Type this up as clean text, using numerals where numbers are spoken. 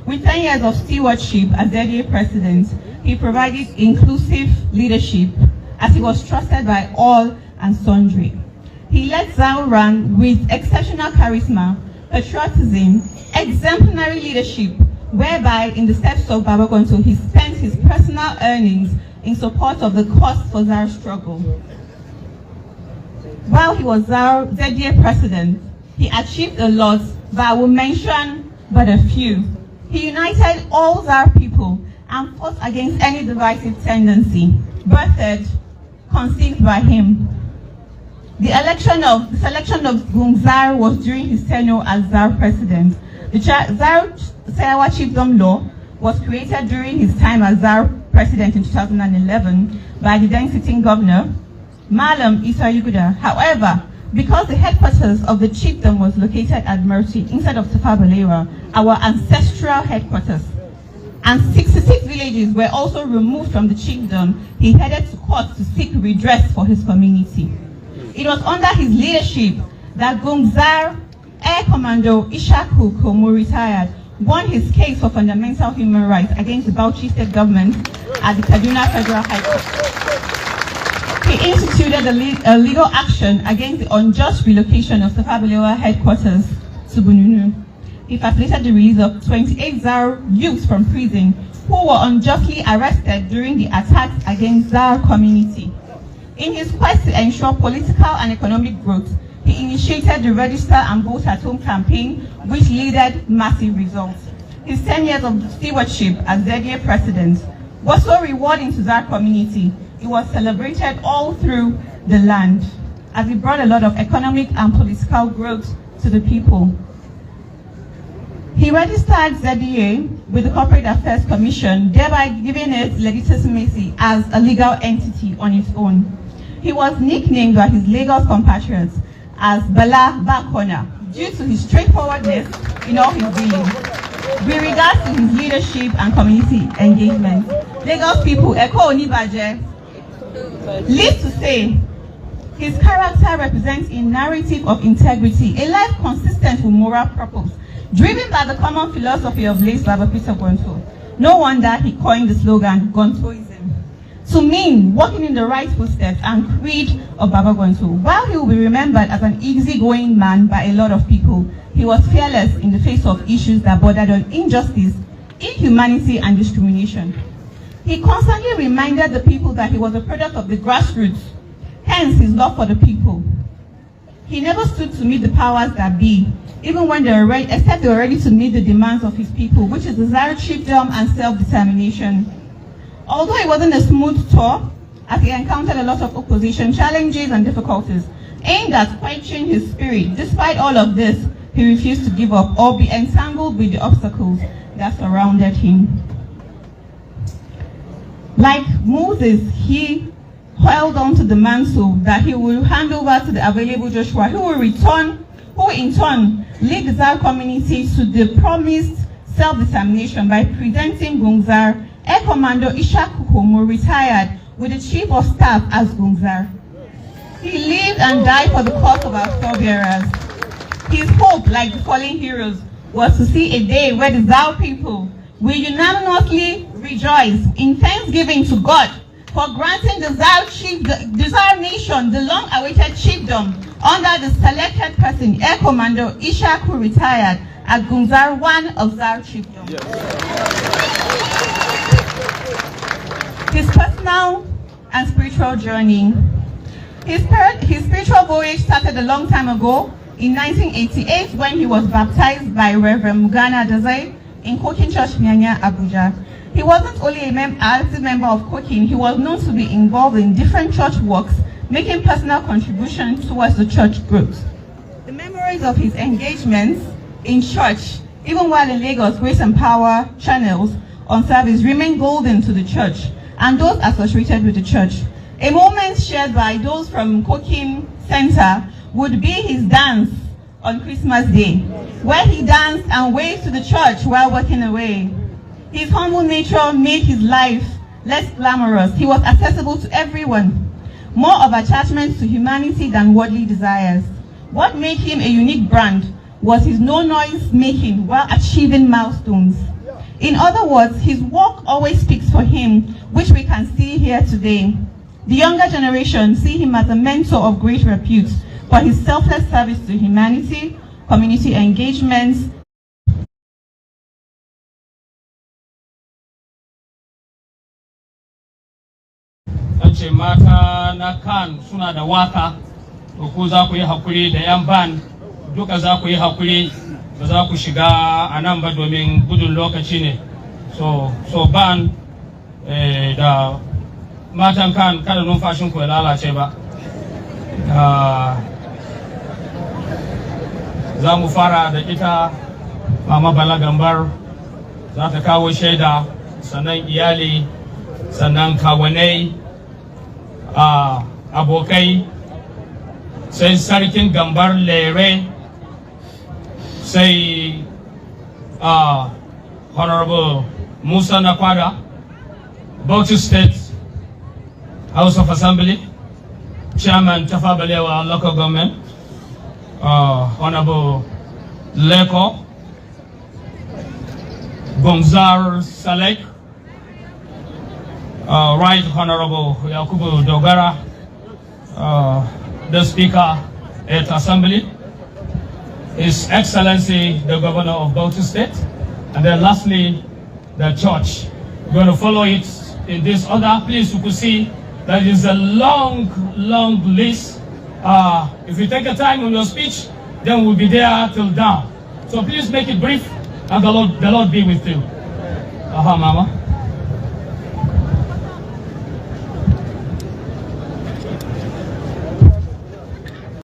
With 10 years of stewardship as ZDA president, he provided inclusive leadership as he was trusted by all and sundry. He led ZAR with exceptional charisma, patriotism, exemplary leadership, whereby in the steps of Baba Gonto, he spent his personal earnings in support of the cause for ZAR struggle. While he was ZDA president, he achieved a lot, but I will mention but a few. He united all ZAR people and fought against any divisive tendency, birthed, conceived by him. The selection of Gungzar was during his tenure as ZAR president. The ZAR Sayawa chiefdom law was created during his time as ZAR president in 2011 by the then sitting governor, Malam Isa Yuguda. However, because the headquarters of the chiefdom was located at Merti instead of Tafa Balewa, our ancestral headquarters, and 66 villages were also removed from the chiefdom, he headed to court to seek redress for his community. It was under his leadership that Gungzar Air Commando Ishaku Komu retired, won his case for fundamental human rights against the Bauchi state government at the Kaduna Federal High Court. He instituted a legal action against the unjust relocation of Tafa Balewa headquarters to Bununu. He facilitated the release of 28 ZAR youths from prison who were unjustly arrested during the attacks against ZAR community. In his quest to ensure political and economic growth, he initiated the Register and Vote at Home campaign, which yielded massive results. His 10 years of stewardship as ZDA president was so rewarding to ZAR community. It was celebrated all through the land, as it brought a lot of economic and political growth to the people. He registered ZDA with the Corporate Affairs Commission, thereby giving it legitimacy as a legal entity on its own. He was nicknamed by his Lagos compatriots as Bala Bakona due to his straightforwardness in all his dealings. With regards to his leadership and community engagement, Lagos people, Eko Onibaje, live to say his character represents a narrative of integrity, a life consistent with moral purpose, driven by the common philosophy of late Baba Peter Gonto. No wonder he coined the slogan Gontoism, to mean walking in the right footsteps and creed of Baba Gonto. While he will be remembered as an easygoing man by a lot of people, he was fearless in the face of issues that bordered on injustice, inhumanity, and discrimination. He constantly reminded the people that he was a product of the grassroots, hence his love for the people. He never stood to meet the powers that be, even when they were ready, except they were ready to meet the demands of his people, which is desire, chiefdom, and self-determination. Although it wasn't a smooth tour, as he encountered a lot of opposition, challenges, and difficulties, aimed at quenching his spirit, despite all of this, he refused to give up or be entangled with the obstacles that surrounded him. Like Moses, he held on to the mantle that he will hand over to the available Joshua, who in turn lead the ZAR community to the promised self-determination by presenting Gungzar Air Commando Ishaku Komu retired with the chief of staff as Gungzar. He lived and died for the cause of our forebearers. His hope, like the fallen heroes, was to see a day where the ZAR people will unanimously rejoice in thanksgiving to God for granting the ZAR nation the long-awaited chiefdom under the selected person, Air Commando Ishaku retired at Gungzar 1 of ZAR chiefdom. Yes. His personal and spiritual journey. His spiritual voyage started a long time ago in 1988 when he was baptized by Reverend Mugana Dazai in Kokin Church, Nyanya, Abuja. He wasn't only an active member of Kokin, he was known to be involved in different church works, making personal contributions towards the church growth. The memories of his engagements in church, even while in Lagos, Grace and Power channels on service, remain golden to the church and those associated with the church. A moment shared by those from Kokin Center would be his dance on Christmas Day, where he danced and waved to the church while walking away. His humble nature made his life less glamorous. He was accessible to everyone, more of attachment to humanity than worldly desires. What made him a unique brand was his no-noise making while achieving milestones. In other words, his work always speaks for him, which we can see here today. The younger generation see him as a mentor of great repute for his selfless service to humanity, community engagements, ce mata na kan suna da waka, to ku za ku yi hakuri da yan ban duka za ku yi hakuri, ba za ku shiga a nan ba domin gudun lokaci ne. So ban da matan kan kada numfashin ku ya lalace ba. Za mu fara da ita Mama Bala Gambar, za ta kawo shaida, sannan iyali, sannan kawanai, abokai, sai sarkin Gambar Lere, sai Honorable Musa Nakwada, Bauchi State House of Assembly, Chairman Tafa Balewa Local Government, Honorable Leko, Gonzar Salek, Right Honorable Yakubu Dogara, the Speaker at Assembly, His Excellency the Governor of Bauchi State, and then lastly the church. We're going to follow it in this order. Please, you could see that is a long list. If you take a time on your speech, then we'll be there till down. So please make it brief, and the Lord be with you. Mama.